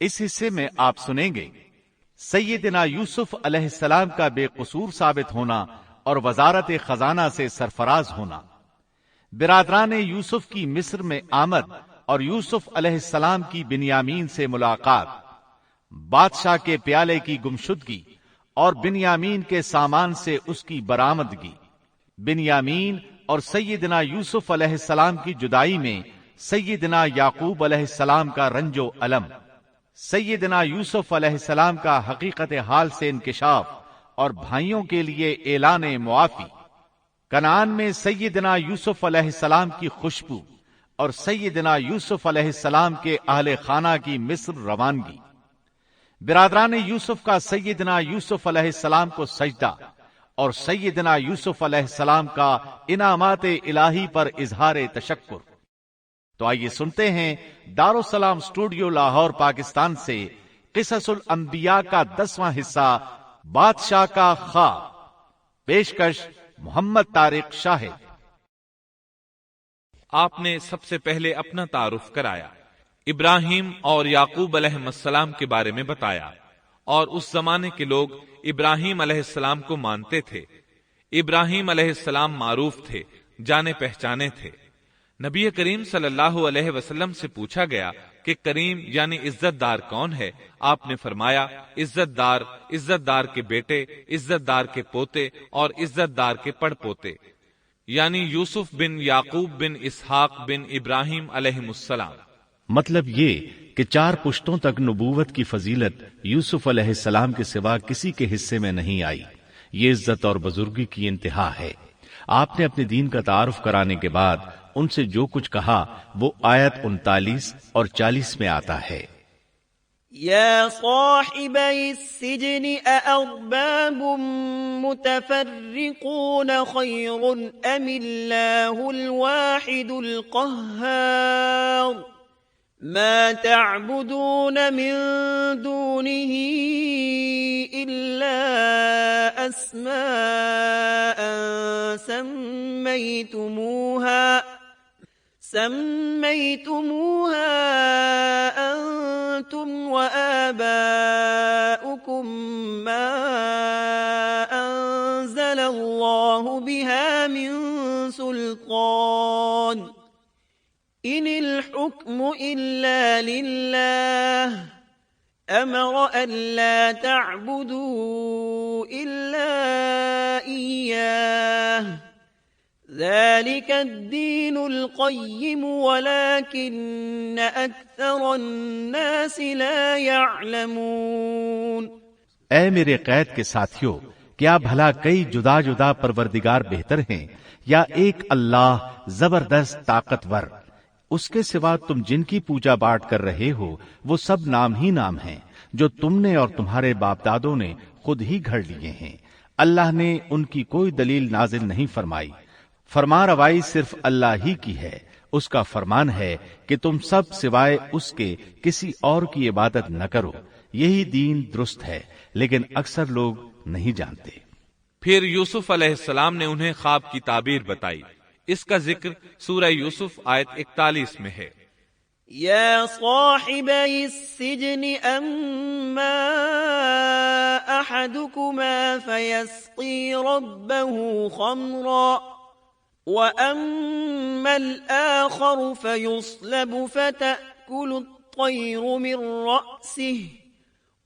اس حصے میں آپ سنیں گے سیدنا یوسف علیہ السلام کا بے قصور ثابت ہونا اور وزارت خزانہ سے سرفراز ہونا، برادران یوسف کی مصر میں آمد اور یوسف علیہ السلام کی بنیامین سے ملاقات، بادشاہ کے پیالے کی گمشدگی اور بنیامین کے سامان سے اس کی برآمدگی، بنیامین اور سیدنا یوسف علیہ السلام کی جدائی میں سیدنا یعقوب علیہ السلام کا رنج و الم، سیدنا یوسف علیہ السلام کا حقیقت حال سے انکشاف اور بھائیوں کے لیے اعلان معافی، کنعان میں سیدنا یوسف علیہ السلام کی خوشبو اور سیدنا یوسف علیہ السلام کے اہل خانہ کی مصر روانگی، برادران یوسف کا سیدنا یوسف علیہ السلام کو سجدہ اور سیدنا یوسف علیہ السلام کا انعامات الہی پر اظہار تشکر۔ تو آئیے سنتے ہیں دارالسلام اسٹوڈیو لاہور پاکستان سے قصص الانبیاء کا 10واں حصہ بادشاہ کا خواب، پیشکش محمد طارق شاہد۔ آپ نے سب سے پہلے اپنا تعارف کرایا، ابراہیم اور یعقوب علیہ السلام کے بارے میں بتایا، اور اس زمانے کے لوگ ابراہیم علیہ السلام کو مانتے تھے۔ ابراہیم علیہ السلام معروف تھے، جانے پہچانے تھے۔ نبی کریم صلی اللہ علیہ وسلم سے پوچھا گیا کہ کریم یعنی عزت دار کون ہے؟ آپ نے فرمایا عزت دار کے بیٹے، عزت دار کے پوتے اور عزت دار کے پڑ پوتے، یعنی یوسف بن یعقوب بن اسحاق بن ابراہیم علیہ السلام۔ مطلب یہ کہ 4 پشتوں تک نبوت کی فضیلت یوسف علیہ السلام کے سوا کسی کے حصے میں نہیں آئی۔ یہ عزت اور بزرگی کی انتہا ہے۔ آپ نے اپنے دین کا تعارف کرانے کے بعد ان سے جو کچھ کہا وہ آیت 39 اور 40 میں آتا ہے۔ يا صاحبي السجن أأرباب متفرقون خير أم الله الواحد القهار ما تعبدون من دونه إلا أسماء سميتموها أنتم وآباؤكم ما أنزل الله بها من سلطان إن الحكم إلا لله أمر ألا تعبدوا إلا إياه ذلك الدين القيم ولكن أكثر الناس لا يعلمون۔ اے میرے قید کے ساتھیو، کیا بھلا کئی جدا جدا پروردگار بہتر ہیں یا ایک اللہ زبردست طاقتور؟ اس کے سوا تم جن کی پوجا باٹ کر رہے ہو وہ سب نام ہی نام ہیں جو تم نے اور تمہارے باپ دادوں نے خود ہی گھڑ لیے ہیں۔ اللہ نے ان کی کوئی دلیل نازل نہیں فرمائی۔ فرما روائی صرف اللہ ہی کی ہے۔ اس کا فرمان ہے کہ تم سب سوائے اس کے کسی اور کی عبادت نہ کرو۔ یہی دین درست ہے، لیکن اکثر لوگ نہیں جانتے۔ پھر یوسف علیہ السلام نے انہیں خواب کی تعبیر بتائی۔ اس کا ذکر سورہ یوسف آیت 41 میں ہے۔ يا صاحبي السجن أما أحدكما فيسقي ربه خمرا وأما الآخر فيصلب فتأكل الطير من رأسه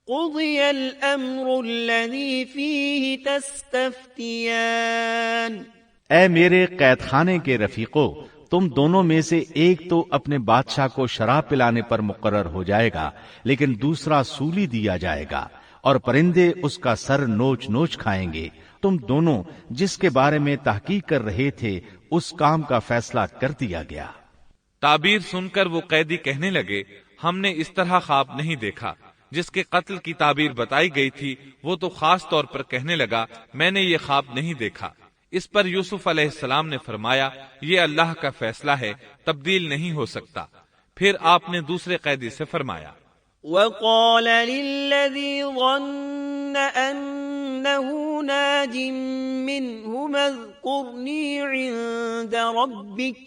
قضي الأمر الذي فيه تستفتيان۔ اے میرے قید خانے کے رفیقو، تم دونوں میں سے ایک تو اپنے بادشاہ کو شراب پلانے پر مقرر ہو جائے گا، لیکن دوسرا سولی دیا جائے گا اور پرندے اس کا سر نوچ نوچ کھائیں گے۔ تم دونوں جس کے بارے میں تحقیق کر رہے تھے اس کام کا فیصلہ کر دیا گیا۔ تعبیر سن کر وہ قیدی کہنے لگے، ہم نے اس طرح خواب نہیں دیکھا۔ جس کے قتل کی تعبیر بتائی گئی تھی وہ تو خاص طور پر کہنے لگا، میں نے یہ خواب نہیں دیکھا۔ اس پر یوسف علیہ السلام نے فرمایا، یہ اللہ کا فیصلہ ہے، تبدیل نہیں ہو سکتا۔ پھر آپ نے دوسرے قیدی سے فرمایا، وقال للذي ظن أنه ناج منهما اذكرني عند ربك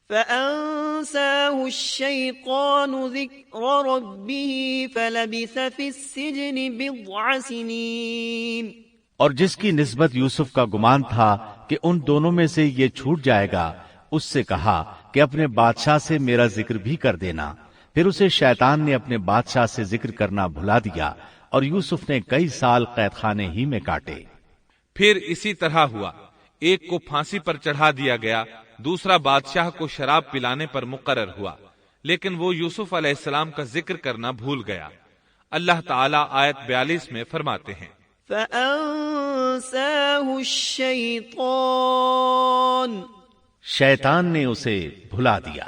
فأنساه الشيطان ذكر ربه فلبث في السجن بضع سنين. اور جس کی نسبت یوسف کا گمان تھا کہ ان دونوں میں سے یہ چھوٹ جائے گا، اس سے کہا کہ اپنے بادشاہ سے میرا ذکر بھی کر دینا. پھر اسے شیطان نے اپنے بادشاہ سے ذکر کرنا بھلا دیا اور یوسف نے کئی سال قید خانے ہی میں کاٹے. پھر اسی طرح ہوا، ایک کو پھانسی پر چڑھا دیا گیا، دوسرا بادشاہ کو شراب پلانے پر مقرر ہوا، لیکن وہ یوسف علیہ السلام کا ذکر کرنا بھول گیا. اللہ تعالیٰ آیت 42 میں فرماتے ہیں فَأَنسَاهُ الشَّيْطَانُ، شیطان نے اسے بھلا دیا.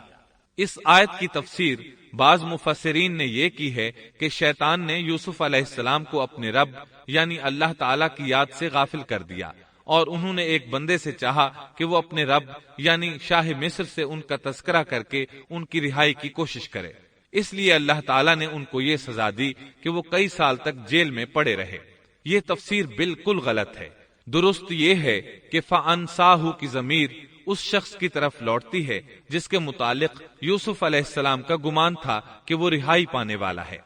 اس آیت کی تفسیر بعض مفسرین نے یہ کی ہے کہ شیطان نے یوسف علیہ السلام کو اپنے رب یعنی اللہ تعالیٰ کی یاد سے غافل کر دیا، اور انہوں نے ایک بندے سے چاہا کہ وہ اپنے رب یعنی شاہ مصر سے ان کا تذکرہ کر کے ان کی رہائی کی کوشش کرے. اس لیے اللہ تعالیٰ نے ان کو یہ سزا دی کہ وہ کئی سال تک جیل میں پڑے رہے. یہ تفسیر بالکل غلط ہے. درست یہ ہے کہ فَأَنْسَاهُ کی ضمیر اس شخص کی طرف لوٹتی ہے جس کے متعلق یوسف علیہ السلام کا گمان تھا کہ وہ رہائی پانے والا ہے.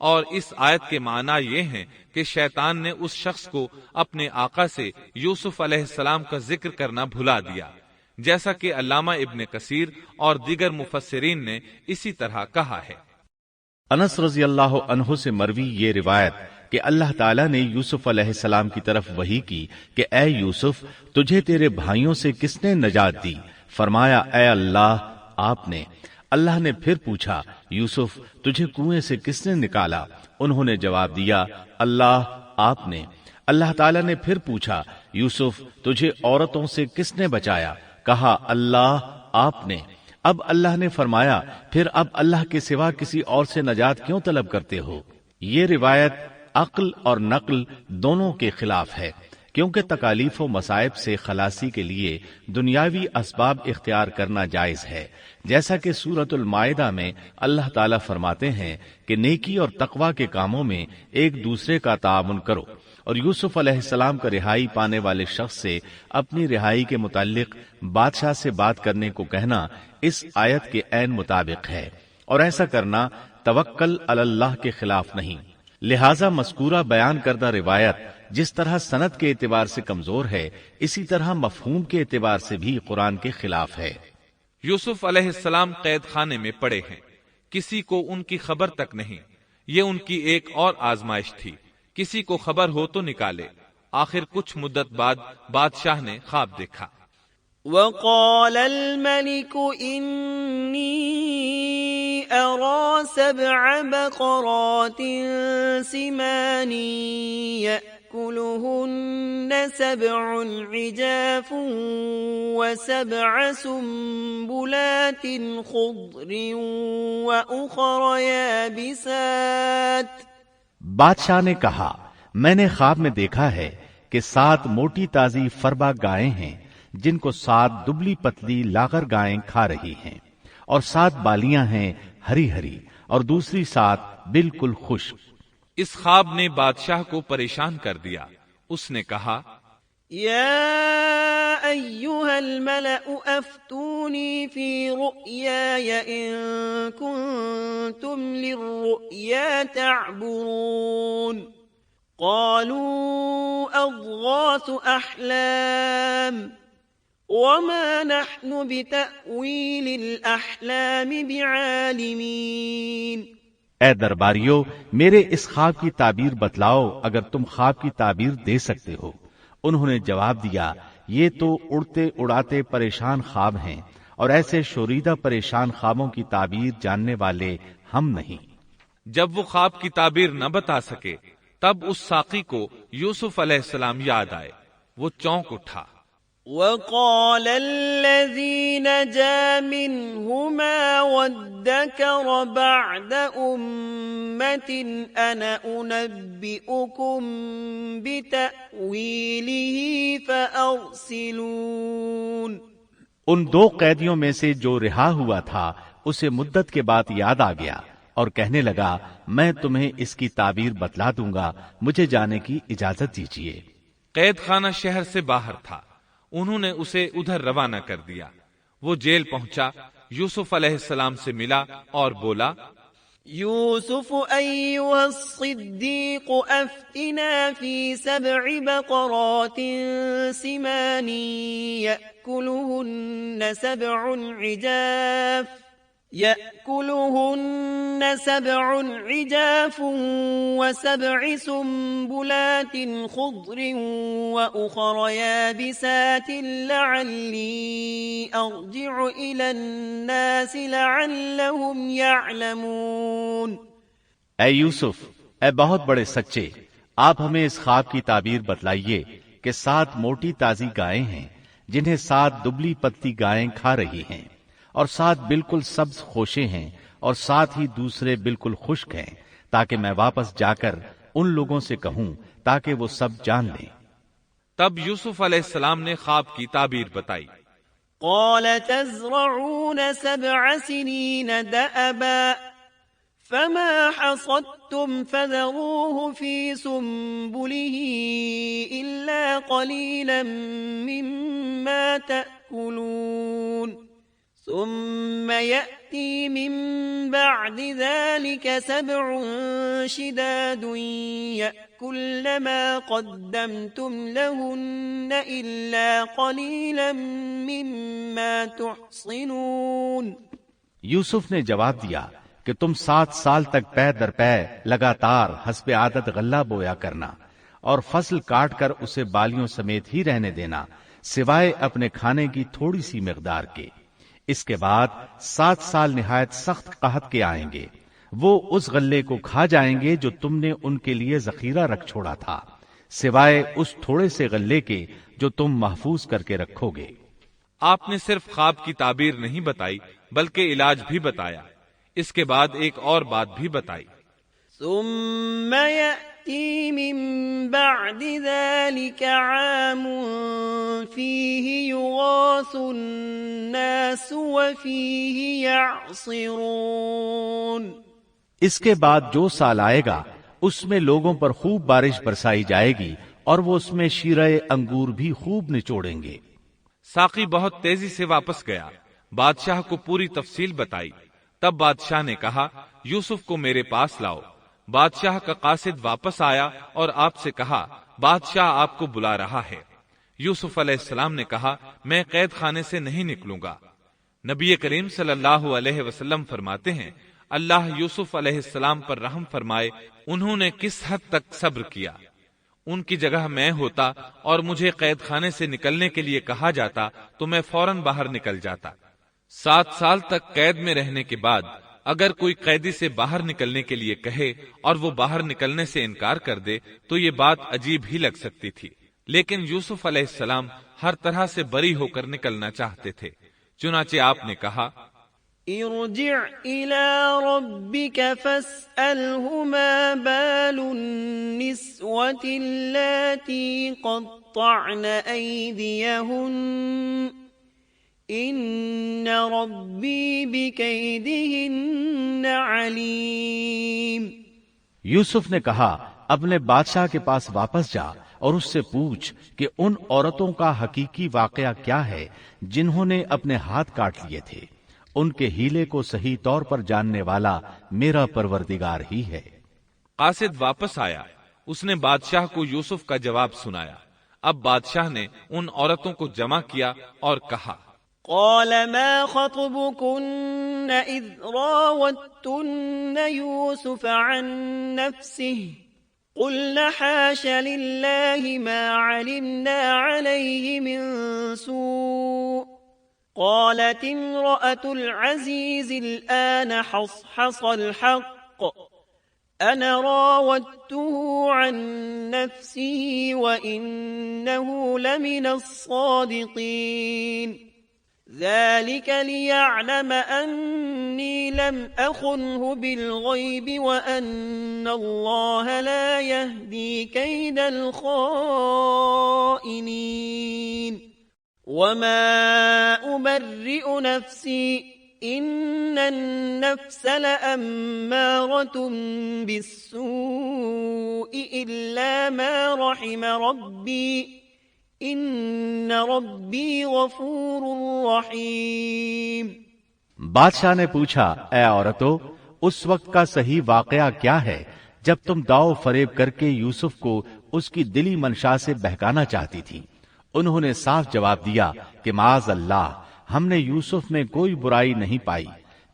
اور اس آیت کے معنی یہ ہیں کہ شیطان نے اس شخص کو اپنے آقا سے یوسف علیہ السلام کا ذکر کرنا بھلا دیا، جیسا کہ علامہ ابن کثیر اور دیگر مفسرین نے اسی طرح کہا ہے. انس رضی اللہ عنہ سے مروی یہ روایت کہ اللہ تعالیٰ نے یوسف علیہ السلام کی طرف وحی کی کہ اے یوسف، تجھے تیرے بھائیوں سے کس نے نجات دی؟ فرمایا اے اللہ، آپ نے. اللہ نے پھر پوچھا یوسف، تجھے کنویں سے کس نے نکالا؟ انہوں نے جواب دیا اللہ، آپ نے. اللہ تعالیٰ نے پھر پوچھا یوسف، تجھے عورتوں سے کس نے بچایا؟ کہا اللہ، آپ نے. اب اللہ نے فرمایا پھر اب اللہ کے سوا کسی اور سے نجات کیوں طلب کرتے ہو؟ یہ روایت عقل اور نقل دونوں کے خلاف ہے، کیونکہ تکالیف و مصائب سے خلاصی کے لیے دنیاوی اسباب اختیار کرنا جائز ہے، جیسا کہ سورۃ المائدہ میں اللہ تعالیٰ فرماتے ہیں کہ نیکی اور تقوی کے کاموں میں ایک دوسرے کا تعاون کرو. اور یوسف علیہ السلام کا رہائی پانے والے شخص سے اپنی رہائی کے متعلق بادشاہ سے بات کرنے کو کہنا اس آیت کے عین مطابق ہے، اور ایسا کرنا توکل علی اللہ کے خلاف نہیں. لہذا مذکورہ بیان کردہ روایت جس طرح سند کے اعتبار سے کمزور ہے، اسی طرح مفہوم کے اعتبار سے بھی قرآن کے خلاف ہے. یوسف علیہ السلام قید خانے میں پڑے ہیں، کسی کو ان کی خبر تک نہیں. یہ ان کی ایک اور آزمائش تھی، کسی کو خبر ہو تو نکالے. آخر کچھ مدت بعد بادشاہ نے خواب دیکھا. وقال الملك إني أرى 7 بقرات سمان يأكلهن 7 عجاف و7 سنبلات خضر وأخر يابسات. بادشاہ نے کہا میں نے خواب میں دیکھا ہے کہ 7 موٹی تازی فربا گائیں ہیں جن کو 7 دبلی پتلی لاغر گائیں کھا رہی ہیں، اور 7 بالیاں ہیں ہری ہری اور دوسری 7 بالکل خشک. اس خواب نے بادشاہ کو پریشان کر دیا. اس نے کہا يا أيها الملأ أفتوني في رؤياي إن كنتم للرؤيا تعبرون. قالوا أضغاث أحلام وما نحن بتأويل الأحلام بعالمين. اے درباریو، میرے اس خواب کی تعبیر بتلاؤ اگر تم خواب کی تعبیر دے سکتے ہو. انہوں نے جواب دیا یہ تو اڑتے اڑاتے پریشان خواب ہیں، اور ایسے شوریدہ پریشان خوابوں کی تعبیر جاننے والے ہم نہیں. جب وہ خواب کی تعبیر نہ بتا سکے تب اس ساقی کو یوسف علیہ السلام یاد آئے. وہ چونک اٹھا. وقال الذي نجا منهما وادكر بعد أمة أنا أنبئكم بتأويله فأرسلون. ان 2 قیدیوں میں سے جو رہا ہوا تھا اسے مدت کے بعد یاد آ گیا اور کہنے لگا میں تمہیں اس کی تعبیر بتلا دوں گا، مجھے جانے کی اجازت دیجیے. قید خانہ شہر سے باہر تھا. انہوں نے اسے ادھر روانہ کر دیا. وہ جیل پہنچا یوسف علیہ السلام سے ملا اور بولا، يوسف أيها الصديق أفتنا في 7 بقرات سمان يأكلهن 7 عجاف و7 سنبلات خضر وأخر يابسات لعلي أرجع إلى الناس لعلهم يعلمون۔ اے یوسف، اے بہت بڑے سچے، آپ ہمیں اس خواب کی تعبیر بتلائیے کہ 7 موٹی تازی گائیں ہیں جنہیں 7 دبلی پتی گائیں کھا رہی ہیں، اور 7 بالکل سبز خوشے ہیں، اور 7 ہی دوسرے بالکل خشک ہیں، تاکہ میں واپس جا کر ان لوگوں سے کہوں تاکہ وہ سب جان لیں۔ تب یوسف علیہ السلام نے خواب کی تعبیر بتائی۔ قال تزرعون 7 سنين دأبا فما حصدتم فذروه في سنبله إلا قليلا مما تأكلون ثم يأتي من بعد ذلك 7 شداد يأكلن ما قدمتم لهن إلا قليلا مما تحصنون۔ یوسف نے جواب دیا کہ تم 7 سال تک پے در پے لگاتار حسب عادت غلہ بویا کرنا، اور فصل کاٹ کر اسے بالیوں سمیت ہی رہنے دینا، سوائے اپنے کھانے کی تھوڑی سی مقدار کے۔ اس کے بعد 7 سال نہایت سخت قحط کے آئیں گے، وہ اس غلے کو کھا جائیں گے جو تم نے ان کے لیے ذخیرہ رکھ چھوڑا تھا، سوائے اس تھوڑے سے غلے کے جو تم محفوظ کر کے رکھو گے۔ آپ نے صرف خواب کی تعبیر نہیں بتائی بلکہ علاج بھی بتایا۔ اس کے بعد ایک اور بات بھی بتائی۔ ثم يأتي من بعد ذلك عام فيه يغاث الناس وفيه يعصرون۔ اس کے بعد جو سال آئے گا اس میں لوگوں پر خوب بارش برسائی جائے گی، اور وہ اس میں شیرہ انگور بھی خوب نچوڑیں گے۔ ساقی بہت تیزی سے واپس گیا، بادشاہ کو پوری تفصیل بتائی۔ تب بادشاہ نے کہا، یوسف کو میرے پاس لاؤ۔ بادشاہ کا قاصد واپس آیا اور آپ سے کہا، بادشاہ آپ کو بلا رہا ہے۔ یوسف علیہ السلام نے کہا، میں قید خانے سے نہیں نکلوں گا۔ نبی کریم صلی اللہ علیہ وسلم فرماتے ہیں، اللہ یوسف علیہ السلام پر رحم فرمائے، انہوں نے کس حد تک صبر کیا۔ ان کی جگہ میں ہوتا اور مجھے قید خانے سے نکلنے کے لیے کہا جاتا تو میں فوراً باہر نکل جاتا۔ 7 سال تک قید میں رہنے کے بعد اگر کوئی قیدی سے باہر نکلنے کے لیے کہے اور وہ باہر نکلنے سے انکار کر دے تو یہ بات عجیب ہی لگ سکتی تھی، لیکن یوسف علیہ السلام ہر طرح سے بری ہو کر نکلنا چاہتے تھے۔ چنانچہ آپ نے کہا، ارجع إلى ربك فاسأله ما بال النسوة اللاتي قطعن أيديهن إن ربي بكيدهن عليم۔ یوسف نے کہا، اپنے بادشاہ کے پاس واپس جا اور اس سے پوچھ کہ ان عورتوں کا حقیقی واقعہ کیا ہے جنہوں نے اپنے ہاتھ کاٹ لیے تھے۔ ان کے ہیلے کو صحیح طور پر جاننے والا میرا پروردگار ہی ہے۔ قاصد واپس آیا، اس نے بادشاہ کو یوسف کا جواب سنایا۔ اب بادشاہ نے ان عورتوں کو جمع کیا اور کہا، قال ما خطبكن إذ راوتن يوسف عن نفسه قلنا حاش لله ما علمنا عليه من سوء قالت امرأة العزيز الآن حصحص الحق أنا راودته عن نفسه وإنه لمن الصادقين ذلك ليعلم أني لم أخنه بالغيب وأن الله لا يهدي كيد الخائنين وما أبرئ نفسي إن النفس لأمارة بالسوء إلا ما رحم ربي إن ربي غفور رحيم۔ بادشاہ نے پوچھا، اے عورتو، اس وقت کا صحیح واقعہ کیا ہے جب تم داؤ فریب کر کے یوسف کو اس کی دلی منشا سے بہکانا چاہتی تھی؟ انہوں نے صاف جواب دیا کہ معاذ اللہ، ہم نے یوسف میں کوئی برائی نہیں پائی۔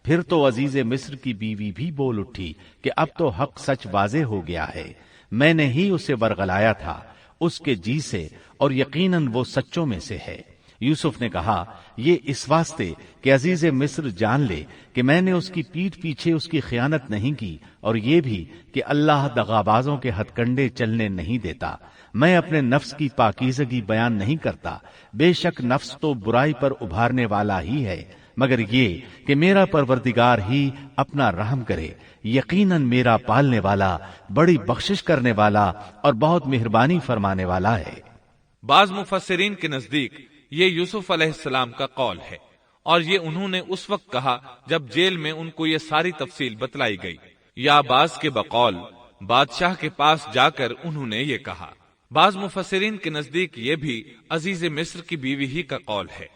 پھر تو عزیز مصر کی بیوی بھی بول اٹھی کہ اب تو حق سچ واضح ہو گیا ہے، میں نے ہی اسے ورغلایا تھا اس کے جی سے، اور یقیناً وہ سچوں میں سے ہے۔ یوسف نے کہا، یہ اس واسطے کہ عزیز مصر جان لے کہ میں نے اس کی پیٹھ پیچھے اس کی خیانت نہیں کی، اور یہ بھی کہ اللہ دغابازوں کے ہتھ کنڈے چلنے نہیں دیتا۔ میں اپنے نفس کی پاکیزگی بیان نہیں کرتا، بے شک نفس تو برائی پر ابھارنے والا ہی ہے، مگر یہ کہ میرا پروردگار ہی اپنا رحم کرے، یقیناً میرا پالنے والا، بڑی بخشش کرنے والا اور بہت مہربانی فرمانے والا ہے۔ بعض مفسرین کے نزدیک یہ یوسف علیہ السلام کا قول ہے، اور یہ انہوں نے اس وقت کہا جب جیل میں ان کو یہ ساری تفصیل بتلائی گئی، یا بعض کے بقول بادشاہ کے پاس جا کر انہوں نے یہ کہا۔ بعض مفسرین کے نزدیک یہ بھی عزیز مصر کی بیوی ہی کا قول ہے،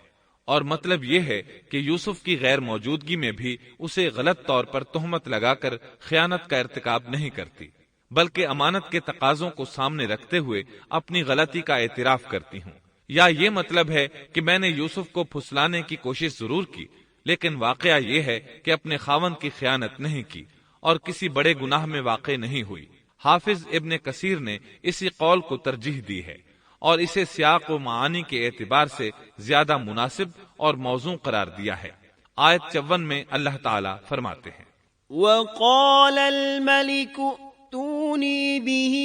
اور مطلب یہ ہے کہ یوسف کی غیر موجودگی میں بھی اسے غلط طور پر تہمت لگا کر خیانت کا ارتکاب نہیں کرتی، بلکہ امانت کے تقاضوں کو سامنے رکھتے ہوئے اپنی غلطی کا اعتراف کرتی ہوں۔ یا یہ مطلب ہے کہ میں نے یوسف کو پھسلانے کی کوشش ضرور کی، لیکن واقعہ یہ ہے کہ اپنے خاوند کی خیانت نہیں کی اور کسی بڑے گناہ میں واقع نہیں ہوئی۔ حافظ ابن کثیر نے اسی قول کو ترجیح دی ہے اور اسے سیاق و معانی کے اعتبار سے زیادہ مناسب اور موزوں قرار دیا ہے۔ آیت 54 میں اللہ تعالی فرماتے ہیں، وقال الملك ائتوني به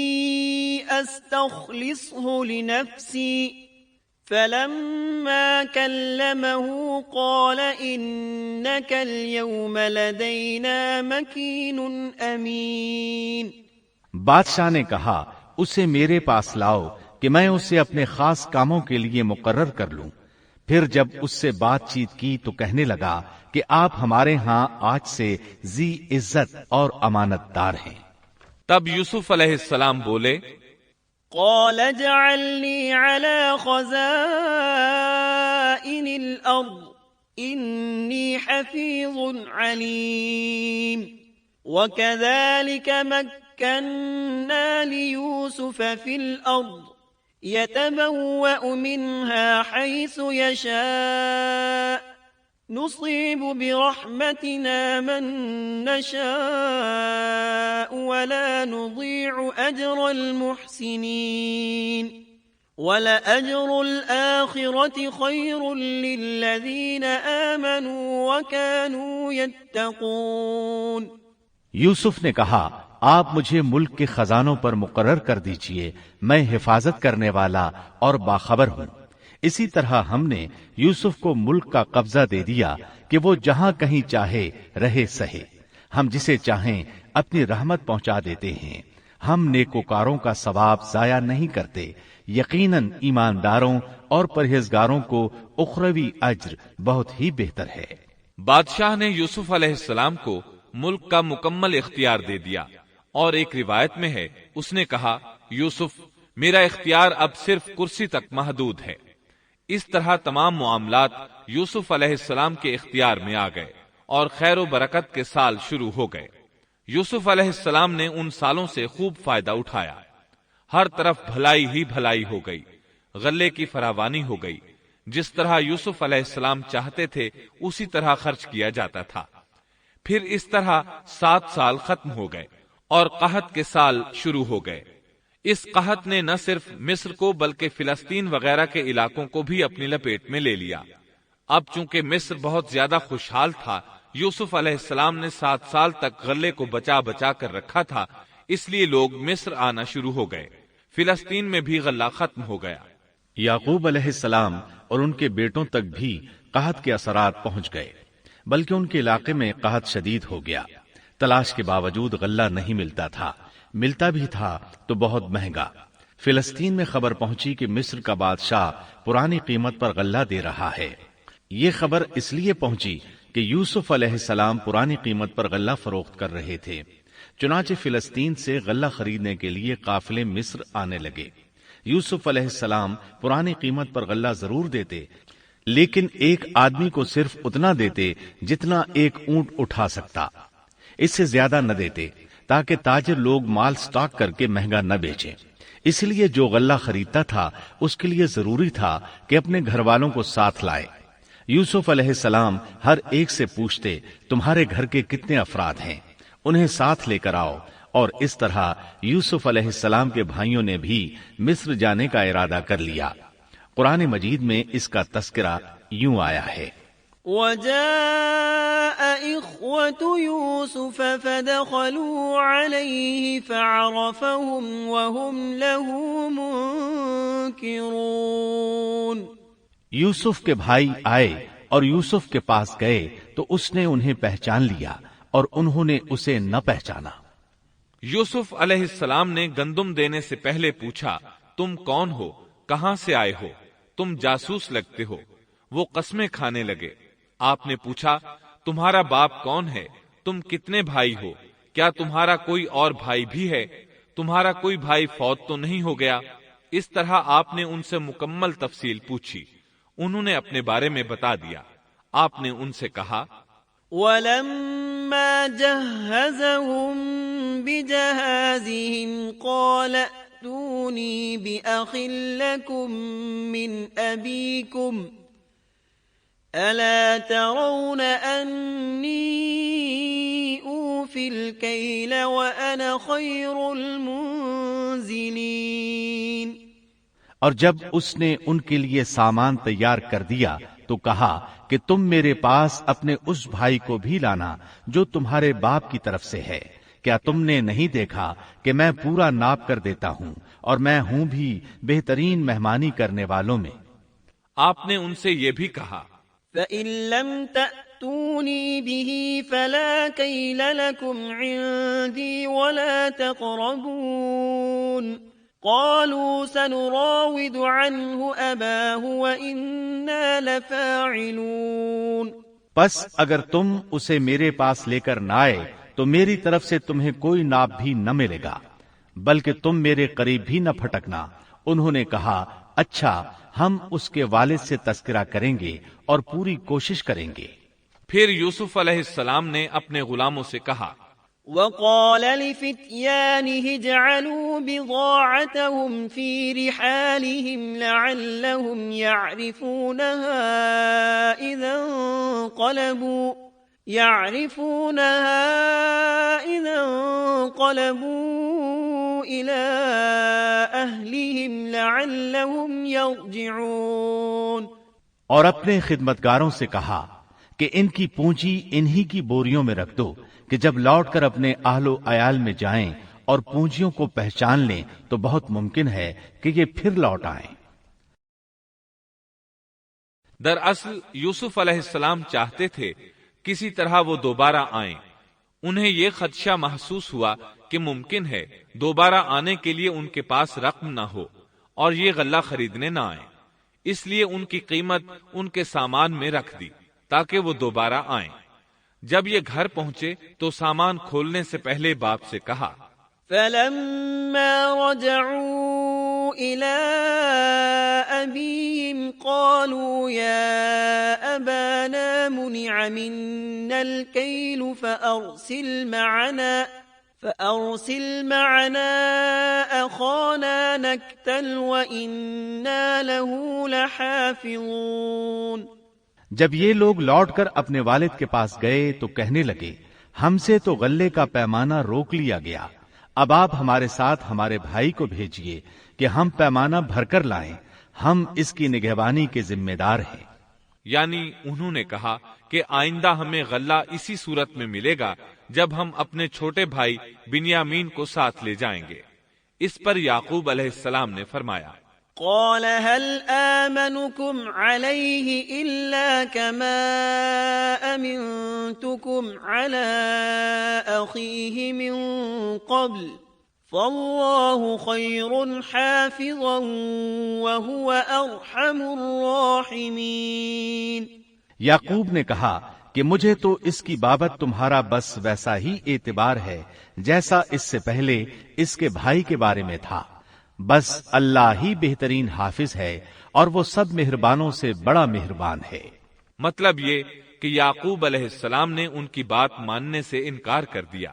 استخلصه لنفسي فلما كلمه قال إنك اليوم لدينا مكين أمين۔ بادشاہ نے کہا، اسے میرے پاس لاؤ کہ میں اسے اپنے خاص کاموں کے لیے مقرر کر لوں۔ پھر جب اس سے بات چیت کی تو کہنے لگا کہ آپ ہمارے ہاں آج سے ذی عزت اور امانت دار ہیں۔ تب یوسف علیہ السلام بولے، قال اجعلني على خزائن الأرض إني حفيظ عليم وكذلك مكنا ليوسف في الأرض يتبوأ منها حيث يشاء نصيب برحمتنا من نشاء ولا نضيع أجر المحسنين ولأجر الآخرة خير للذين آمنوا وكانوا يتقون۔ یوسف نے کہا، آپ مجھے ملک کے خزانوں پر مقرر کر دیجئے، میں حفاظت کرنے والا اور باخبر ہوں۔ اسی طرح ہم نے یوسف کو ملک کا قبضہ دے دیا کہ وہ جہاں کہیں چاہے رہے سہے، ہم جسے چاہیں اپنی رحمت پہنچا دیتے ہیں، ہم نیکوکاروں کا ثواب ضائع نہیں کرتے، یقیناً ایمانداروں اور پرہیزگاروں کو اخروی اجر بہت ہی بہتر ہے۔ بادشاہ نے یوسف علیہ السلام کو ملک کا مکمل اختیار دے دیا، اور ایک روایت میں ہے اس نے کہا، یوسف میرا اختیار اب صرف کرسی تک محدود ہے۔ اس طرح تمام معاملات یوسف علیہ السلام کے اختیار میں آ گئے اور خیر و برکت کے سال شروع ہو گئے۔ یوسف علیہ السلام نے ان سالوں سے خوب فائدہ اٹھایا، ہر طرف بھلائی ہی بھلائی ہو گئی، غلے کی فراوانی ہو گئی، جس طرح یوسف علیہ السلام چاہتے تھے اسی طرح خرچ کیا جاتا تھا۔ پھر اس طرح 7 سال ختم ہو گئے اور قحط کے سال شروع ہو گئے۔ اس قحط نے نہ صرف مصر کو بلکہ فلسطین وغیرہ کے علاقوں کو بھی اپنی لپیٹ میں لے لیا۔ اب چونکہ مصر بہت زیادہ خوشحال تھا، یوسف علیہ السلام نے 7 سال تک غلے کو بچا بچا کر رکھا تھا، اس لیے لوگ مصر آنا شروع ہو گئے۔ فلسطین میں بھی غلہ ختم ہو گیا۔ یعقوب علیہ السلام اور ان کے بیٹوں تک بھی قحط کے اثرات پہنچ گئے، بلکہ ان کے علاقے میں قحط شدید ہو گیا۔ تلاش کے باوجود غلہ نہیں ملتا تھا، ملتا بھی تھا تو بہت مہنگا۔ فلسطین میں خبر پہنچی کہ مصر کا بادشاہ پرانی قیمت پر غلہ دے رہا ہے۔ یہ خبر اس لیے پہنچی کہ یوسف علیہ السلام پرانی قیمت پر غلہ فروخت کر رہے تھے، چنانچہ فلسطین سے غلہ خریدنے کے لیے قافلے مصر آنے لگے۔ یوسف علیہ السلام پرانی قیمت پر غلہ ضرور دیتے، لیکن ایک آدمی کو صرف اتنا دیتے جتنا ایک اونٹ اٹھا سکتا، اس سے زیادہ نہ دیتے، تاکہ تاجر لوگ مال سٹاک کر کے مہنگا نہ بیچیں۔ اس لیے جو غلہ خریدتا تھا اس کے لیے ضروری تھا کہ اپنے گھر والوں کو ساتھ لائے۔ یوسف علیہ السلام ہر ایک سے پوچھتے، تمہارے گھر کے کتنے افراد ہیں، انہیں ساتھ لے کر آؤ، اور اس طرح یوسف علیہ السلام کے بھائیوں نے بھی مصر جانے کا ارادہ کر لیا۔ قرآن مجید میں اس کا تذکرہ یوں آیا ہے، وجاء إخوة يوسف فدخلوا عليه فعرفهم وهم له منكرون۔ یوسف کے بھائی آئے اور یوسف کے پاس گئے تو اس نے انہیں پہچان لیا اور انہوں نے اسے نہ پہچانا۔ یوسف علیہ السلام نے گندم دینے سے پہلے پوچھا، تم کون ہو، کہاں سے آئے ہو، تم جاسوس لگتے ہو۔ وہ قسمیں کھانے لگے۔ آپ نے پوچھا، تمہارا باپ کون ہے، تم کتنے بھائی ہو، کیا تمہارا کوئی اور بھائی بھی ہے، تمہارا کوئی بھائی فوت تو نہیں ہو گیا؟ اس طرح آپ نے ان سے مکمل تفصیل پوچھی۔ انہوں نے اپنے بارے میں بتا دیا۔ آپ نے ان سے کہا، وَلَمَّا جَهَّزَهُم بِجَهَازِهِمْ قَالَ ائْتُونِي بِأَخٍ لَّكُم مِّنْ أَبِيكُمْ أَلَا تَرَوْنَ أَنِّي أُوفِي الْكَيْلَ وَأَنَا خَيْرُ الْمُنزِلِينَ۔ اور جب اس نے ان کے لیے سامان تیار کر دیا تو کہا کہ تم میرے پاس اپنے اس بھائی کو بھی لانا جو تمہارے باپ کی طرف سے ہے۔ کیا تم نے نہیں دیکھا کہ میں پورا ناپ کر دیتا ہوں، اور میں ہوں بھی بہترین مہمانی کرنے والوں میں۔ آپ نے ان سے یہ بھی کہا، فَإِن لَّمْ تَأْتُونِي بِهِ فَلَا كَيْلَ لَكُمْ عِندِي وَلَا تَقْرَبُونَ۔ قَالُوا سَنُرَاوِدُ عَنْهُ أَبَاهُ وَإِنَّا لَفَاعِلُونَ۔ پس اگر تم اسے میرے پاس لے کر نہ آئے تو میری طرف سے تمہیں کوئی ناپ بھی نہ ملے گا، بلکہ تم میرے قریب بھی نہ پھٹکنا۔ انہوں نے کہا، اچھا، ہم اس کے والد سے تذکرہ کریں گے اور پوری کوشش کریں گے۔ پھر یوسف علیہ السلام نے اپنے غلاموں سے کہا، وقال لفتيانه اجعلوا بضاعتهم في رحالهم لعلهم يعرفونها إذا انقلبوا إلى أهلهم لعلهم يرجعون۔ اور اپنے خدمتگاروں سے کہا کہ ان کی پونجی انہی کی بوریوں میں رکھ دو کہ جب لوٹ کر اپنے اہل و عیال میں جائیں اور پونجیوں کو پہچان لیں تو بہت ممکن ہے کہ یہ پھر لوٹ آئیں۔ دراصل یوسف علیہ السلام چاہتے تھے کسی طرح وہ دوبارہ آئیں۔ انہیں یہ خدشہ محسوس ہوا کہ ممکن ہے دوبارہ آنے کے لیے ان کے پاس رقم نہ ہو اور یہ غلہ خریدنے نہ آئیں، اس لیے ان کی قیمت ان کے سامان میں رکھ دی تاکہ وہ دوبارہ آئیں۔ جب یہ گھر پہنچے تو سامان کھولنے سے پہلے باپ سے کہا، فَلَمَّا رَجَعُوا إِلَىٰ أَبِيهِمْ قَالُوا يَا أَبَانَا مُنِعَ مِنَّا الْكَيْلُ فَأَرْسِلْ مَعَنَا أَخَانَا نَكْتَلْ وَإِنَّا لَهُ لَحَافِظُونَ۔ جب یہ لوگ لوٹ کر اپنے والد کے پاس گئے تو کہنے لگے، ہم سے تو غلے کا پیمانہ روک لیا گیا، اب آپ ہمارے ساتھ ہمارے بھائی کو بھیجیے کہ ہم پیمانہ بھر کر لائیں، ہم اس کی نگہبانی کے ذمہ دار ہیں۔ یعنی انہوں نے کہا کہ آئندہ ہمیں غلہ اسی صورت میں ملے گا جب ہم اپنے چھوٹے بھائی بنیامین کو ساتھ لے جائیں گے۔ اس پر یعقوب علیہ السلام نے فرمایا، قال هل آمنكم عليه إلا كما أمنتكم على أخيه من قبل فالله خير حافظا وهو أرحم الراحمين۔ یعقوب نے کہا کہ مجھے تو اس کی بابت تمہارا بس ویسا ہی اعتبار ہے جیسا اس سے پہلے اس کے بھائی کے بارے میں تھا، بس اللہ ہی بہترین حافظ ہے اور وہ سب مہربانوں سے بڑا مہربان ہے۔ مطلب یہ کہ یعقوب علیہ السلام نے ان کی بات ماننے سے انکار کر دیا۔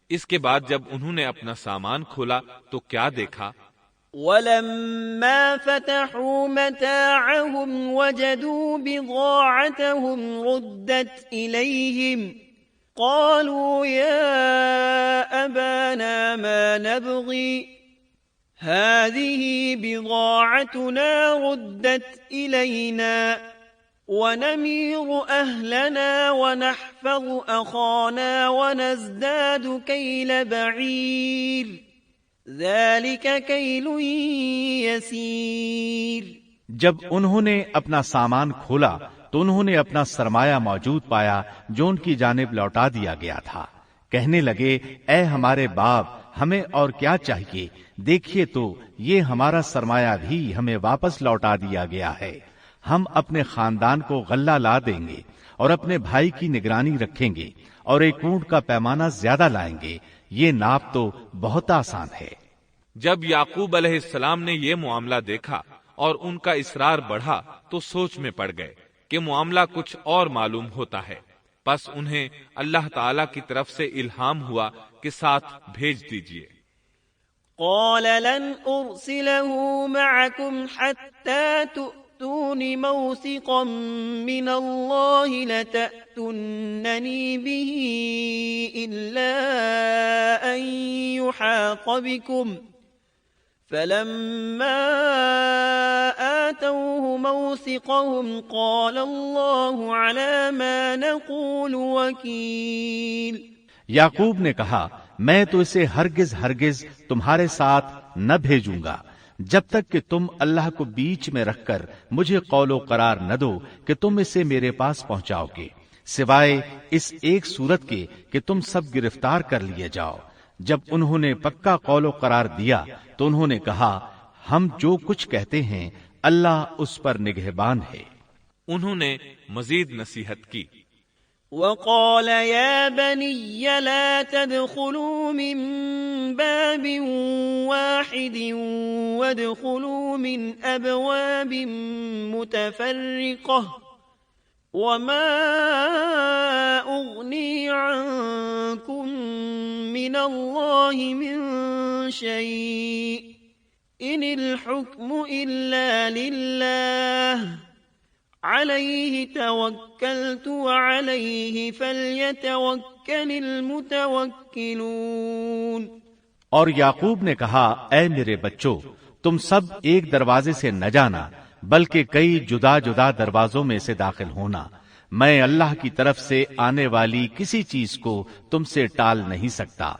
اس کے بعد جب انہوں نے اپنا سامان کھولا تو کیا دیکھا؟ وَلَمَّا فَتَحُوا مَتَاعَهُمْ وَجَدُوا بِضَاعَتَهُمْ رُدَّتْ إِلَيْهِمْ قَالُوا يَا أَبَانَا مَا نَبْغِي هَذِهِ بِضَاعَتُنَا رُدَّتْ إِلَيْنَا وَنَمِيرُ أَهْلَنَا وَنَحْفَظُ أَخَانَا وَنَزْدَادُ كَيْلَ بَعِيرٍ ذَلِكَ كَيْلٌ يَسِيرٌ۔ جب انہوں نے اپنا سامان کھولا تو انہوں نے اپنا سرمایہ موجود پایا جو ان کی جانب لوٹا دیا گیا تھا۔ کہنے لگے اے ہمارے باپ، ہمیں اور کیا چاہیے؟ دیکھیے تو یہ ہمارا سرمایہ بھی ہمیں واپس لوٹا دیا گیا ہے۔ ہم اپنے خاندان کو غلہ لا دیں گے اور اپنے بھائی کی نگرانی رکھیں گے اور ایک اونٹ کا پیمانہ زیادہ لائیں گے۔ یہ ناپ تو بہت آسان ہے۔ جب یعقوب علیہ السلام نے یہ معاملہ دیکھا اور ان کا اصرار بڑھا تو سوچ میں پڑ گئے کہ معاملہ کچھ اور معلوم ہوتا ہے۔ پس انہیں اللہ تعالی کی طرف سے الہام ہوا کہ ساتھ بھیج دیجئے۔ قال لن أرسله معكم حتى تؤتون موثقا من الله لتأتونني به إلا أن يحاط بكم فلما آتوه موثقهم قال الله على ما نقول وكيل۔ یعقوب نے کہا میں تو اسے ہرگز تمہارے ساتھ نہ بھیجوں گا جب تک کہ تم اللہ کو بیچ میں رکھ کر مجھے قول و قرار نہ دو کہ تم اسے میرے پاس پہنچاؤ گے، سوائے اس ایک صورت کے کہ تم سب گرفتار کر لیے جاؤ۔ جب انہوں نے پکا قول و قرار دیا تو انہوں نے کہا ہم جو کچھ کہتے ہیں اللہ اس پر نگہبان ہے۔ انہوں نے مزید نصیحت کی۔ وقال يا بني لا تدخلوا من باب واحد وادخلوا من أبواب متفرقة وما أغني عنكم من الله من شيء إن الحكم إلا لله عليه توكلت وعليه فليتوكل المتوكلون۔ اور یعقوب نے کہا اے میرے بچوں، تم سب ایک دروازے سے نہ جانا بلکہ کئی جدا جدا دروازوں میں سے داخل ہونا۔ میں اللہ کی طرف سے آنے والی کسی چیز کو تم سے ٹال نہیں سکتا،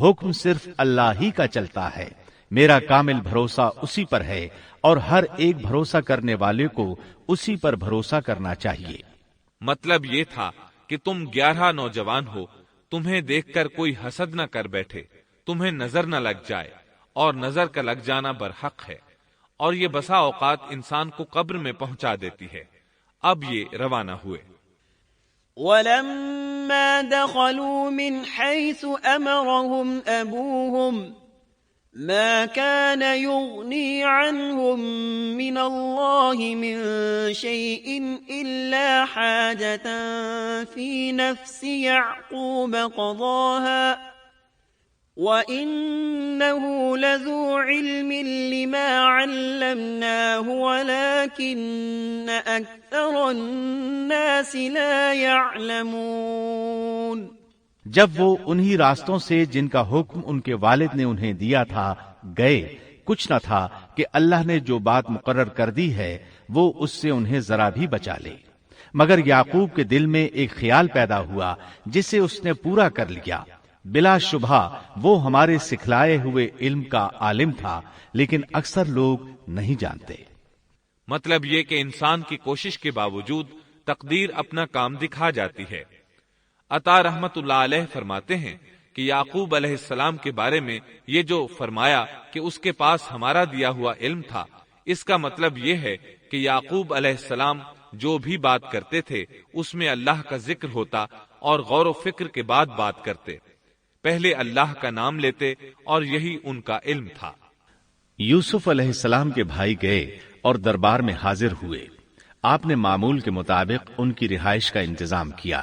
حکم صرف اللہ ہی کا چلتا ہے۔ میرا کامل بھروسہ اسی پر ہے اور ہر ایک بھروسہ کرنے والے کو اسی پر بھروسہ کرنا چاہیے۔ مطلب یہ تھا کہ تم 11 نوجوان ہو، تمہیں دیکھ کر کوئی حسد نہ کر بیٹھے، تمہیں نظر نہ لگ جائے، اور نظر کا لگ جانا برحق ہے، اور یہ بسا اوقات انسان کو قبر میں پہنچا دیتی ہے۔ اب یہ روانہ ہوئے۔ وَلَمَّا دَخَلُوا مِنْ حَيْثُ أَمَرَهُمْ أَبُوهُمْ ما كان يغني عنهم من الله من شيء إلا حاجة في نفس يعقوب قضاها وإنه لذو علم لما علمناه ولكن أكثر الناس لا يعلمون۔ جب وہ انہی راستوں سے جن کا حکم ان کے والد نے انہیں دیا تھا گئے، کچھ نہ تھا کہ اللہ نے جو بات مقرر کر دی ہے وہ اس سے انہیں ذرا بھی بچا لے، مگر یعقوب کے دل میں ایک خیال پیدا ہوا جسے اس نے پورا کر لیا۔ بلا شبہ وہ ہمارے سکھلائے ہوئے علم کا عالم تھا، لیکن اکثر لوگ نہیں جانتے۔ مطلب یہ کہ انسان کی کوشش کے باوجود تقدیر اپنا کام دکھا جاتی ہے۔ عطا رحمت اللہ علیہ فرماتے ہیں کہ یعقوب علیہ السلام کے بارے میں یہ جو فرمایا کہ اس کے پاس ہمارا دیا ہوا علم تھا، اس کا مطلب یہ ہے کہ یعقوب علیہ السلام جو بھی بات کرتے تھے اس میں اللہ کا ذکر ہوتا اور غور و فکر کے بعد بات کرتے، پہلے اللہ کا نام لیتے، اور یہی ان کا علم تھا۔ یوسف علیہ السلام کے بھائی گئے اور دربار میں حاضر ہوئے. آپ نے معمول کے مطابق ان کی رہائش کا انتظام کیا.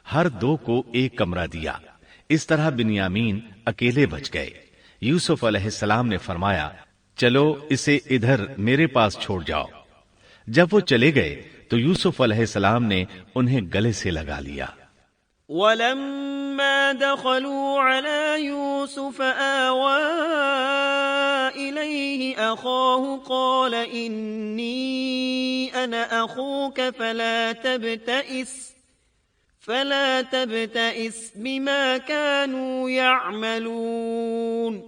ہر دو کو ایک کمرہ دیا. اس طرح بنیامین اکیلے بچ گئے. یوسف علیہ السلام نے فرمایا چلو اسے ادھر میرے پاس چھوڑ جاؤ. جب وہ چلے گئے تو یوسف علیہ السلام نے انہیں گلے سے لگا لیا. ولما دخلوا على يوسف آوى إليه أخاه قال إني أنا أخوك فلا تبتئس بما كانوا يعملون.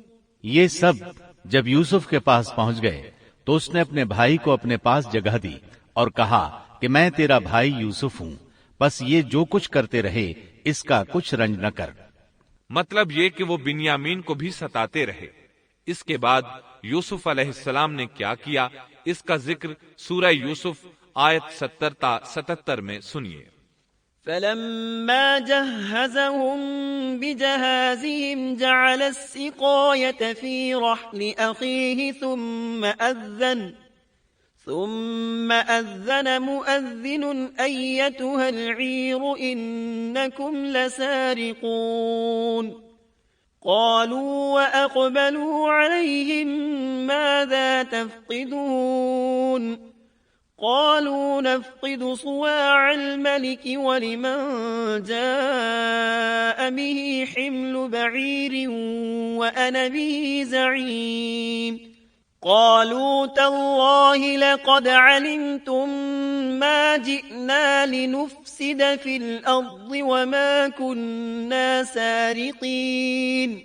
یہ سب جب یوسف کے پاس پہنچ گئے تو اس نے اپنے بھائی کو اپنے پاس جگہ دی اور کہا کہ میں تیرا بھائی یوسف ہوں، بس یہ جو کچھ کرتے رہے اس کا کچھ رنج نہ کر. مطلب یہ کہ وہ بنیامین کو بھی ستاتے رہے. اس کے بعد یوسف علیہ السلام نے کیا کیا اس کا ذکر سورہ یوسف آیت 70 تا 77 میں سنیے. فلما جهزهم بجهازهم جعل السقاية في رحل أخيه ثم أذن مؤذن أيتها العير إنكم لسارقون. قالوا وأقبلوا عليهم ماذا تفقدون. قالوا نفقد صواع الملك ولمن جاء به حمل بعير وأنا به زعيم. قالوا تالله لقد علمتم ما جئنا لنفسد في الأرض وما كنا سارقين.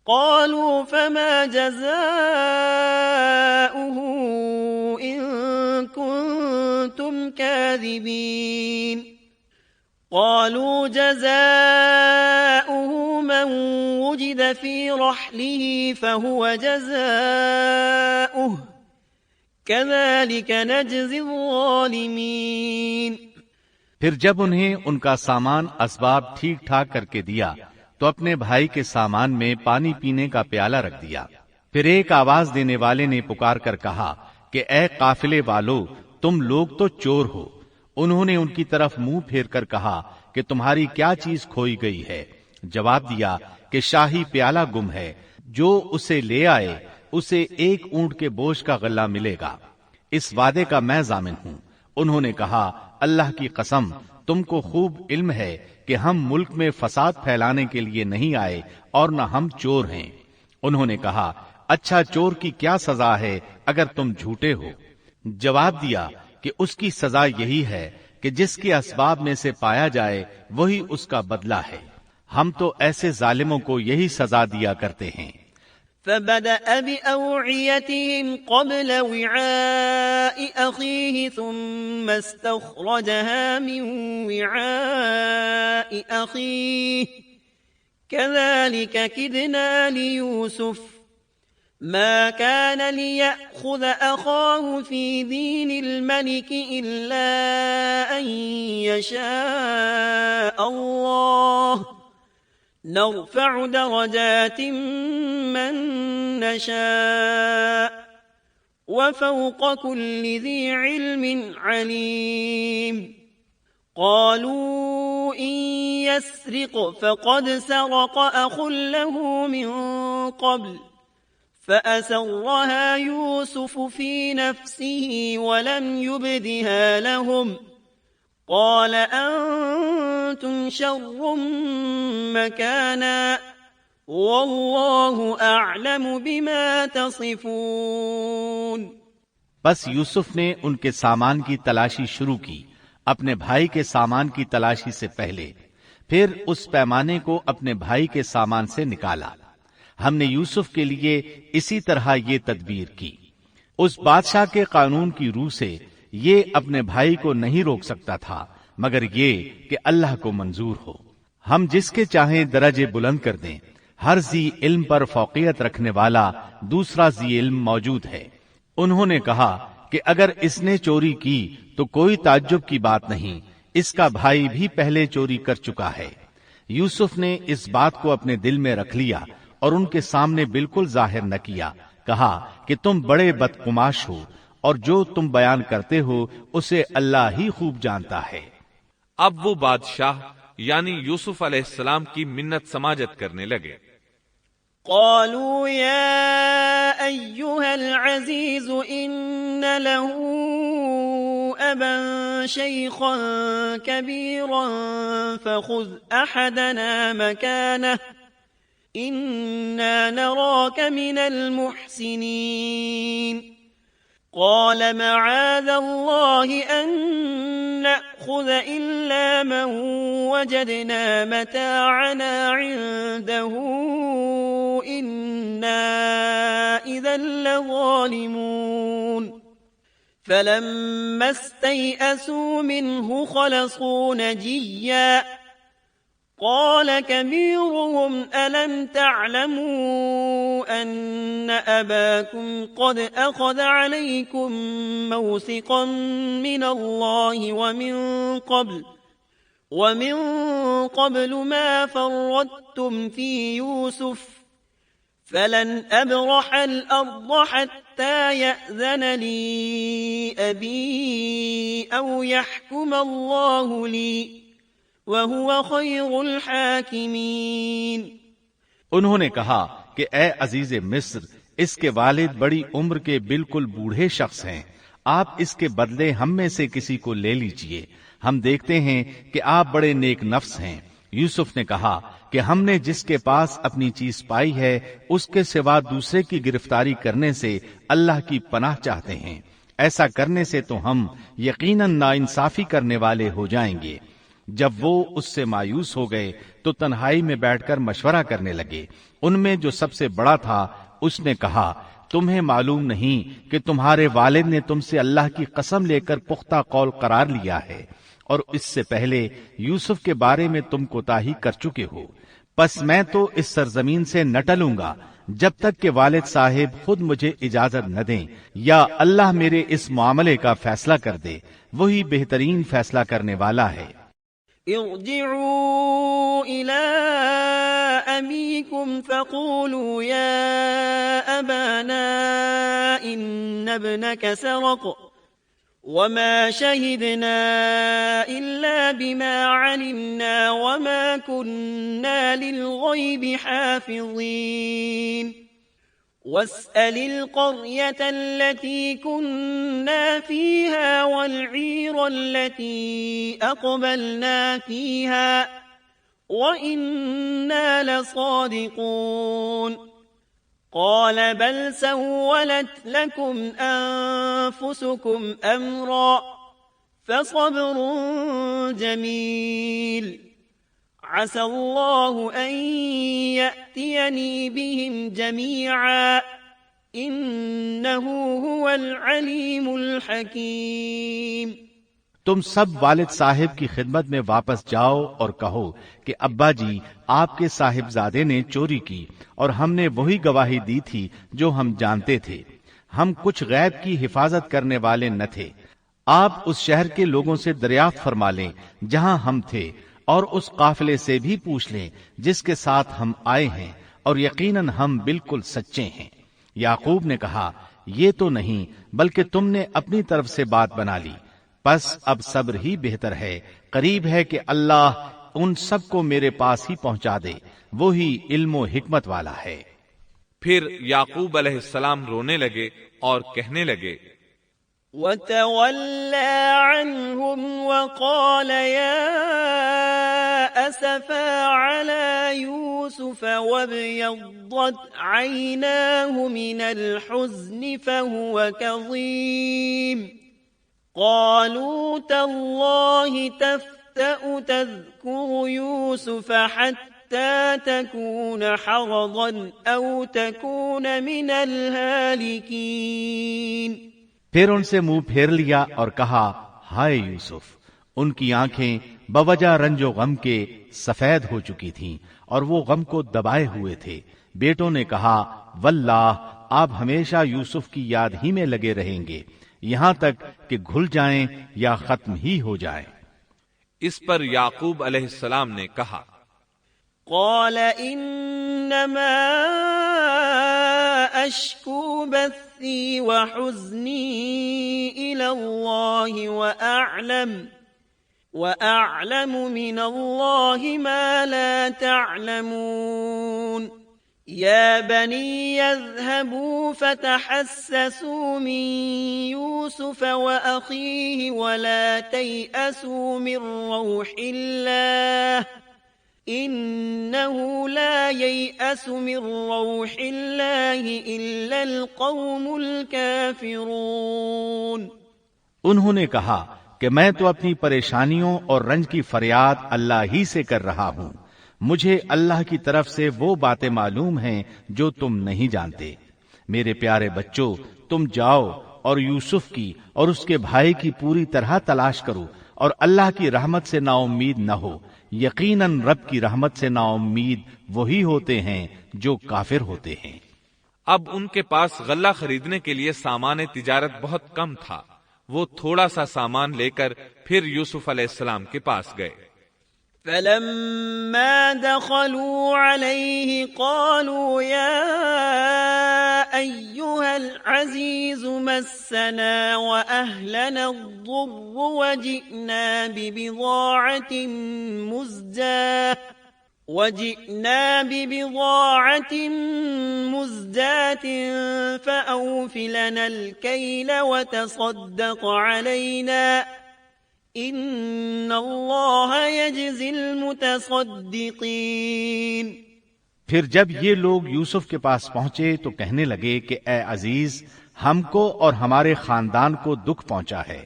قالوا فما جزاؤه إن كنتم كاذبين. قالوا جزاؤه من وجد في رحله فهو جزاؤه كذلك نجزي الظالمين. پھر جب انہیں ان کا سامان اسباب ٹھیک ٹھاک کر کے دیا تو اپنے بھائی کے سامان میں پانی پینے کا پیالہ رکھ دیا. پھر ایک آواز دینے والے نے پکار کر کہا کہ اے قافلے والو، تم لوگ تو چور ہو. انہوں نے ان کی طرف منہ پھیر کر کہا کہ تمہاری کیا چیز کھوئی گئی ہے؟ جواب دیا کہ شاہی پیالہ گم ہے، جو اسے لے آئے اسے ایک اونٹ کے بوجھ کا غلہ ملے گا. اس وعدے کا میں ضامن ہوں. انہوں نے کہا اللہ کی قسم تم کو خوب علم ہے کہ ہم ملک میں فساد پھیلانے کے لیے نہیں آئے اور نہ ہم چور ہیں. انہوں نے کہا اچھا چور کی کیا سزا ہے اگر تم جھوٹے ہو؟ جواب دیا کہ اس کی سزا یہی ہے کہ جس کے اسباب میں سے پایا جائے وہی اس کا بدلہ ہے. ہم تو ایسے ظالموں کو یہی سزا دیا کرتے ہیں. فبدأ بأوعيتهم قبل وعاء أخيه ثم استخرجها من وعاء أخيه كذلك كدنا ليوسف ما كان ليأخذ أخاه في دين الملك إلا أن يشاء الله نرفع درجات من نشاء وفوق كل ذي علم عليم. قالوا إن يسرق فقد سرق أخ له من قبل فأسرها يوسف في نفسه ولم يبدها لهم قال أنتم شر مكانا والله أعلم بما تصفون. بس یوسف نے ان کے سامان کی تلاشی شروع کی اپنے بھائی کے سامان کی تلاشی سے پہلے. پھر اس پیمانے کو اپنے بھائی کے سامان سے نکالا. ہم نے یوسف کے لیے اسی طرح یہ تدبیر کی. اس بادشاہ کے قانون کی روح سے یہ اپنے بھائی کو نہیں روک سکتا تھا مگر یہ کہ اللہ کو منظور ہو. ہم جس کے چاہیں درجے بلند کر دیں. ہر ذی علم پر فوقیت رکھنے والا دوسرا ذی علم موجود ہے. انہوں نے کہا کہ اگر اس نے چوری کی تو کوئی تعجب کی بات نہیں، اس کا بھائی بھی پہلے چوری کر چکا ہے. یوسف نے اس بات کو اپنے دل میں رکھ لیا اور ان کے سامنے بالکل ظاہر نہ کیا کہا کہ تم بڑے بدقماش ہو اور جو تم بیان کرتے ہو اسے اللہ ہی خوب جانتا ہے۔ اب وہ بادشاہ یعنی یوسف علیہ السلام کی منت سماجت کرنے لگے۔ قالوا يا أيها العزيز إن له أبا شيخا كبيرا فخذ أحدنا مكانه إنا نراك من المحسنين قال معاذ الله أن نأخذ إلا من وجدنا متاعنا عنده إنا إذا لظالمون فلما استيئسوا منه خلصوا نجيا قال كبيرهم ألم تعلموا أن أباكم قد أخذ عليكم موثقا من الله ومن قبل ما فرطتم في يوسف فلن أبرح الأرض حتى يأذن لي أبي أو يحكم الله لي وَهُوَ خَيْرُ الْحَاكِمِينَ۔ انہوں نے کہا کہ اے عزیز مصر، اس کے والد بڑی عمر کے بالکل بوڑھے شخص ہیں، آپ اس کے بدلے ہم میں سے کسی کو لے لیجئے، ہم دیکھتے ہیں کہ آپ بڑے نیک نفس ہیں۔ یوسف نے کہا کہ ہم نے جس کے پاس اپنی چیز پائی ہے اس کے سوا دوسرے کی گرفتاری کرنے سے اللہ کی پناہ چاہتے ہیں، ایسا کرنے سے تو ہم یقیناً ناانصافی کرنے والے ہو جائیں گے۔ جب وہ اس سے مایوس ہو گئے تو تنہائی میں بیٹھ کر مشورہ کرنے لگے۔ ان میں جو سب سے بڑا تھا اس نے کہا، تمہیں معلوم نہیں کہ تمہارے والد نے تم سے اللہ کی قسم لے کر پختہ قول قرار لیا ہے اور اس سے پہلے یوسف کے بارے میں تم کوتاہی کر چکے ہو، پس میں تو اس سرزمین سے نہ ٹلوں گا جب تک کہ والد صاحب خود مجھے اجازت نہ دیں یا اللہ میرے اس معاملے کا فیصلہ کر دے، وہی بہترین فیصلہ کرنے والا ہے۔ ارجعوا إلى أبيكم فقولوا يا أبانا إن ابنك سرق وما شهدنا إلا بما علمنا وما كنا للغيب حافظين واسأل القرية التي كنا فيها والعير التي أقبلنا فيها وإنا لصادقون قال بل سولت لكم أنفسكم أمرا فصبر جميل عسى الله أن يأتيني بهم جميعا إنه هو العليم الحكيم۔ تم سب والد صاحب کی خدمت میں واپس جاؤ اور کہو کہ ابا جی آپ کے صاحبزادے نے چوری کی اور ہم نے وہی گواہی دی تھی جو ہم جانتے تھے، ہم کچھ غیب کی حفاظت کرنے والے نہ تھے۔ آپ اس شہر کے لوگوں سے دریافت فرما لیں جہاں ہم تھے اور اس قافلے سے بھی پوچھ لیں جس کے ساتھ ہم آئے ہیں، اور یقیناً ہم بالکل سچے ہیں۔ یعقوب نے کہا، یہ تو نہیں بلکہ تم نے اپنی طرف سے بات بنا لی، پس اب صبر ہی بہتر ہے، قریب ہے کہ اللہ ان سب کو میرے پاس ہی پہنچا دے، وہی علم و حکمت والا ہے۔ پھر یعقوب علیہ السلام رونے لگے اور کہنے لگے، وَتَوَلَّى عَنْهُمْ وَقَالَ يَا أَسَفَا عَلَى يُوسُفَ وَابْيَضَّتْ عَيْنَاهُ مِنَ الْحُزْنِ فَهُوَ كَظِيمٌ قَالُوا تَاللَّهِ تَفْتَأُ تَذْكُرُ يُوسُفَ حَتَّى تَكُونَ حَرَضًا أَوْ تَكُونَ مِنَ الْهَالِكِينَ۔ پھر ان سے منہ پھیر لیا اور کہا، ہائے یوسف۔ ان کی آنکھیں بوجہ رنج و غم کے سفید ہو چکی تھیں اور وہ غم کو دبائے ہوئے تھے۔ بیٹوں نے کہا، واللہ آپ ہمیشہ یوسف کی یاد ہی میں لگے رہیں گے یہاں تک کہ گھل جائیں یا ختم ہی ہو جائیں۔ اس پر یعقوب علیہ السلام نے کہا، قال انما اشکو بثي وحزني إلى الله وأعلم من الله ما لا تعلمون يا بني اذهبوا فتحسسوا من يوسف وأخيه ولا تيأسوا من روح الله إنه لا ييأس من روح الله إلا القوم الكافرون. انہوں نے کہا کہ میں تو اپنی پریشانیوں اور رنج کی فریاد اللہ ہی سے کر رہا ہوں. مجھے اللہ کی طرف سے وہ باتیں معلوم ہیں جو تم نہیں جانتے. میرے پیارے بچوں، تم جاؤ اور یوسف کی اور اس کے بھائی کی پوری طرح تلاش کرو اور اللہ کی رحمت سے نا امید نہ ہو. یقیناً رب کی رحمت سے نا امید وہی ہوتے ہیں جو کافر ہوتے ہیں. اب ان کے پاس غلہ خریدنے کے لیے سامان تجارت بہت کم تھا. وہ تھوڑا سا سامان لے کر پھر یوسف علیہ السلام کے پاس گئے. فلما دخلوا عليه قالوا يا أيها العزيز مسنا وأهلنا الضر وجئنا ببضاعة مزجاة فأوف لنا الكيل وتصدق علينا ان اللہ یجزی المتصدقین. پھر جب یہ لوگ یوسف کے پاس پہنچے تو کہنے لگے کہ اے عزیز، ہم کو اور ہمارے خاندان کو دکھ پہنچا ہے.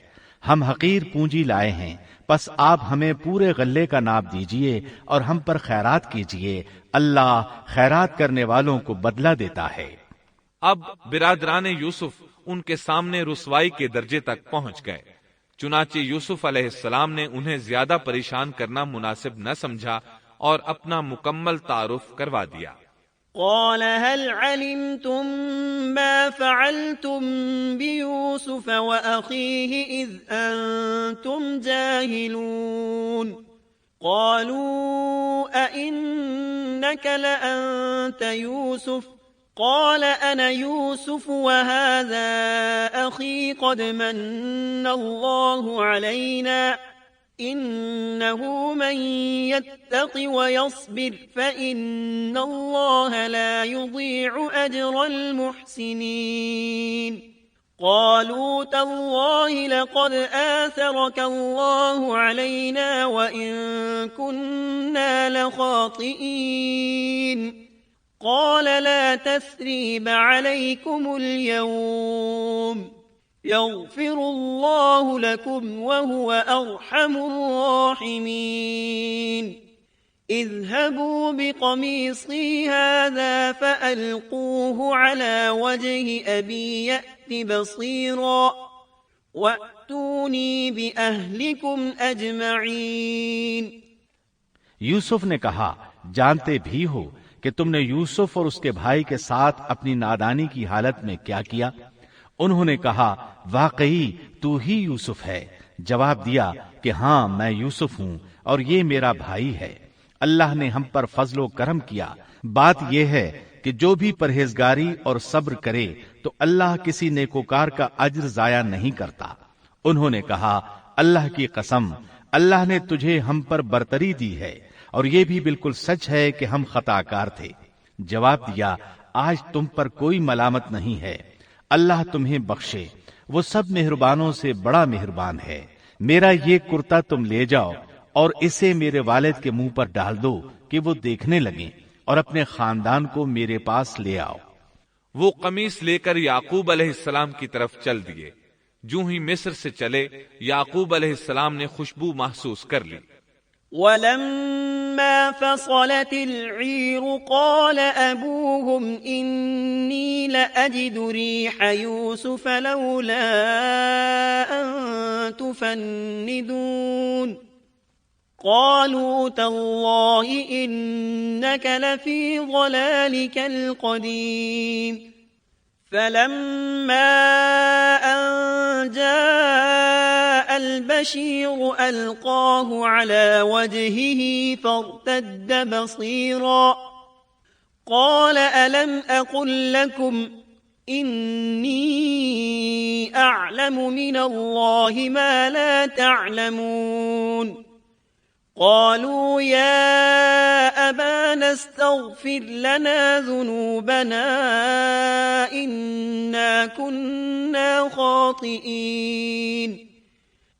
ہم حقیر پونجی لائے ہیں، پس آپ ہمیں پورے غلے کا ناپ دیجئے اور ہم پر خیرات کیجئے. اللہ خیرات کرنے والوں کو بدلہ دیتا ہے. اب برادران یوسف ان کے سامنے رسوائی کے درجے تک پہنچ گئے. چنانچہ یوسف علیہ السلام نے انہیں زیادہ پریشان کرنا مناسب نہ سمجھا اور اپنا مکمل تعارف کروا دیا. قال هل علمتم ما فعلتم بيوسف وأخيه إذ أنتم جاهلون قالوا أئنك لأنت يوسف قال أنا يوسف وهذا أخي قد من الله علينا إنه من يتق ويصبر فإن الله لا يضيع أجر المحسنين قالوا تالله لقد آثرك الله علينا وإن كنا لخاطئين قال لا تثريب عليكم اليوم يغفر الله لكم وهو أرحم الراحمين اذهبوا بقميصي هذا فألقوه على وجه أبي يأت بصيرا وأتوني بأهلكم أجمعين. یوسف نے کہا جانتے بھی ہو کہ تم نے یوسف اور اس کے بھائی کے ساتھ اپنی نادانی کی حالت میں کیا کیا. انہوں نے کہا واقعی تو ہی یوسف ہے. جواب دیا کہ ہاں میں یوسف ہوں اور یہ میرا بھائی ہے. اللہ نے ہم پر فضل و کرم کیا. بات یہ ہے کہ جو بھی پرہیزگاری اور صبر کرے تو اللہ کسی نیکوکار کا اجر ضائع نہیں کرتا. انہوں نے کہا اللہ کی قسم، اللہ نے تجھے ہم پر برتری دی ہے اور یہ بھی بالکل سچ ہے کہ ہم خطا کار تھے. جواب دیا آج تم پر کوئی ملامت نہیں ہے، اللہ تمہیں بخشے، وہ سب مہربانوں سے بڑا مہربان ہے. میرا یہ کرتا تم لے جاؤ اور اسے میرے والد کے منہ پر ڈال دو کہ وہ دیکھنے لگیں اور اپنے خاندان کو میرے پاس لے آؤ. وہ قمیص لے کر یعقوب علیہ السلام کی طرف چل دیے. جو ہی مصر سے چلے یعقوب علیہ السلام نے خوشبو محسوس کر لی. ولما فصلت العير قال أبوهم إني لأجد ريح يوسف لولا أن تفندون قالوا تالله إنك لفي ضلالك القديم فلما أن جاء البشير ألقاه على وجهه فارتد بصيرا قال ألم أقل لكم إني أعلم من الله ما لا تعلمون قالوا يا أبانا استغفر لنا ذنوبنا إنا كنا خاطئين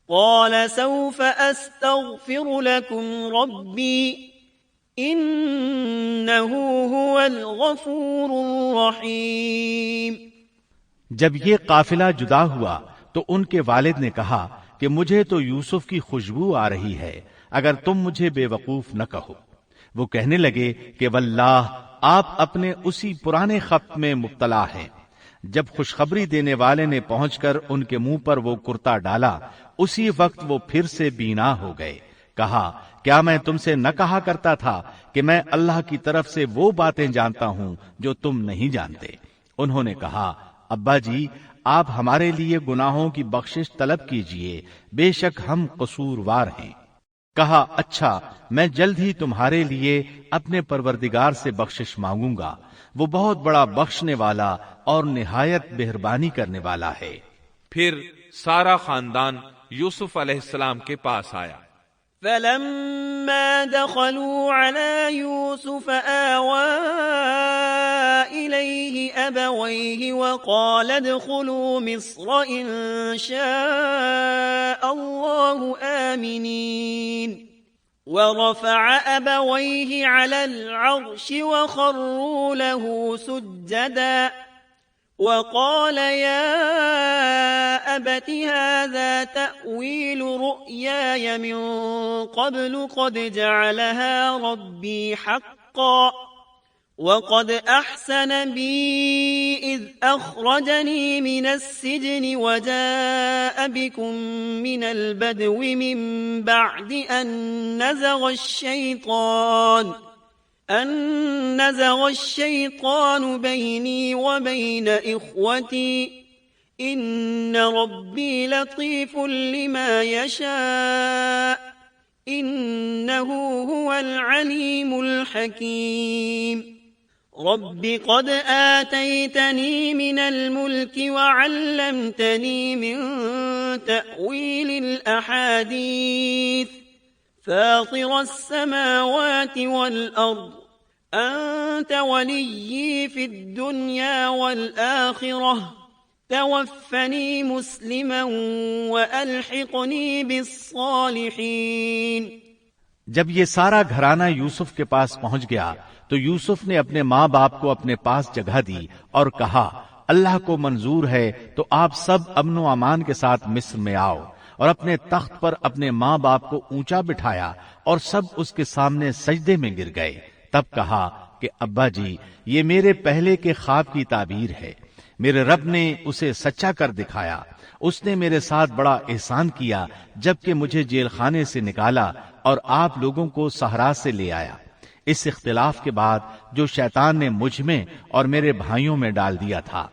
قال سوف أستغفر لكم ربي إنه هو الغفور الرحيم۔ جب یہ قافلہ جدا ہوا تو ان کے والد نے کہا کہ مجھے تو یوسف کی خوشبو آ رہی ہے، اگر تم مجھے بے وقوف نہ کہو۔ وہ کہنے لگے کہ واللہ آپ اپنے اسی پرانے خط میں مبتلا ہیں۔ جب خوشخبری دینے والے نے پہنچ کر ان کے منہ پر وہ کرتا ڈالا، اسی وقت وہ پھر سے بینا ہو گئے۔ کہا کیا میں تم سے نہ کہا کرتا تھا کہ میں اللہ کی طرف سے وہ باتیں جانتا ہوں جو تم نہیں جانتے؟ انہوں نے کہا ابا جی آپ ہمارے لیے گناہوں کی بخشش طلب کیجئے، بے شک ہم قصوروار ہیں۔ کہا اچھا میں جلد ہی تمہارے لیے اپنے پروردگار سے بخشش مانگوں گا، وہ بہت بڑا بخشنے والا اور نہایت مہربانی کرنے والا ہے۔ پھر سارا خاندان یوسف علیہ السلام کے پاس آیا۔ فلما دخلوا على يوسف آوى إليه أبويه وقال ادخلوا مصر إن شاء الله آمنين ورفع أبويه على العرش وخروا له سجدا وقال يا أبت هذا تأويل رؤياي من قبل قد جعلها ربي حقا وقد أحسن بي إذ أخرجني من السجن وجاء بكم من البدو من بعد أن نزغ الشيطان بيني وبين إخوتي إن ربي لطيف لما يشاء إنه هو العليم الحكيم رب قد آتيتني من الملك وعلمتني من تأويل الأحاديث فاطر السماوات والأرض أنت وليي في الدنيا والآخرة توفني مسلما وألحقني بالصالحين۔ جب یہ سارا گھرانہ یوسف کے پاس پہنچ گیا تو یوسف نے اپنے ماں باپ کو اپنے پاس جگہ دی اور کہا اللہ کو منظور ہے تو آپ سب امن و امان کے ساتھ مصر میں آؤ، اور اپنے تخت پر اپنے ماں باپ کو اونچا بٹھایا اور سب اس کے سامنے سجدے میں گر گئے۔ تب کہا کہ ابا جی یہ میرے پہلے کے خواب کی تعبیر ہے، میرے رب نے اسے سچا کر دکھایا، اس نے میرے ساتھ بڑا احسان کیا جبکہ مجھے جیل خانے سے نکالا اور آپ لوگوں کو صحرا سے لے آیا۔ اس اختلاف کے بعد جو شیطان نے مجھ میں اور میرے بھائیوں میں ڈال دیا تھا،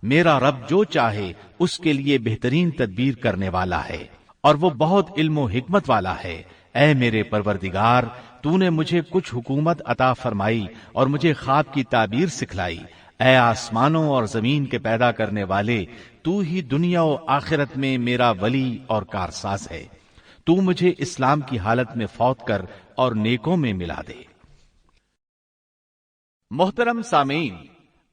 میرا رب جو چاہے اس کے لیے بہترین تدبیر کرنے والا ہے اور وہ بہت علم و حکمت والا ہے۔ اے میرے پروردگار تو نے مجھے کچھ حکومت عطا فرمائی اور مجھے خواب کی تعبیر سکھلائی۔ اے آسمانوں اور زمین کے پیدا کرنے والے، تو ہی دنیا و آخرت میں میرا ولی اور کارساز ہے۔ تو مجھے اسلام کی حالت میں فوت کر اور نیکوں میں ملا دے۔ محترم سامعین،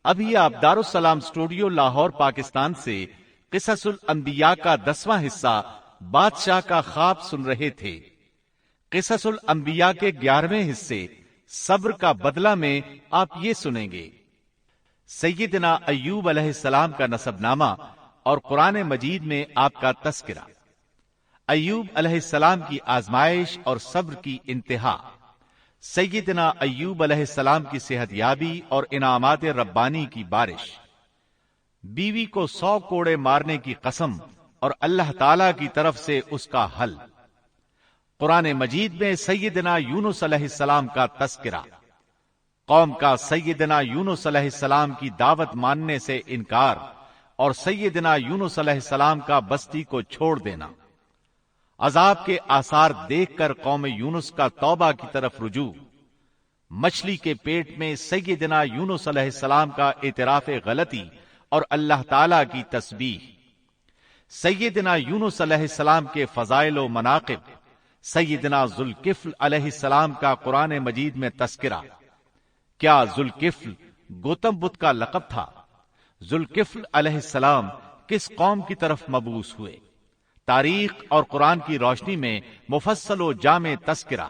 ابھی آپ دارالسلام اسٹوڈیو لاہور پاکستان سے قصص الانبیاء کا 10واں حصہ بادشاہ کا خواب سن رہے تھے۔ قصص الانبیاء کے 11ویں حصے صبر کا بدلہ میں آپ یہ سنیں گے سیدنا ایوب علیہ السلام کا نسب نامہ اور قرآن مجید میں آپ کا تذکرہ، ایوب علیہ السلام کی آزمائش اور صبر کی انتہا، سیدنا ایوب علیہ السلام کی صحت یابی اور انعامات ربانی کی بارش، بیوی کو 100 کوڑے مارنے کی قسم اور اللہ تعالی کی طرف سے اس کا حل، قرآن مجید میں سیدنا یونس علیہ السلام کا تذکرہ، قوم کا سیدنا یونس علیہ السلام کی دعوت ماننے سے انکار اور سیدنا یونس علیہ السلام کا بستی کو چھوڑ دینا، عذاب کے آثار دیکھ کر قوم یونس کا توبہ کی طرف رجوع، مچھلی کے پیٹ میں سیدنا یونس علیہ السلام کا اعتراف غلطی اور اللہ تعالی کی تسبیح۔ سیدنا یونس علیہ السلام کے فضائل و مناقب، سیدنا ذوالکفل علیہ السلام کا قرآن مجید میں تذکرہ۔ کیا ذوالکفل گوتم بدھ کا لقب تھا؟ ذوالکفل علیہ السلام کس قوم کی طرف مبعوث ہوئے؟ تاریخ اور قرآن کی روشنی میں مفصل و جامع تذکرہ۔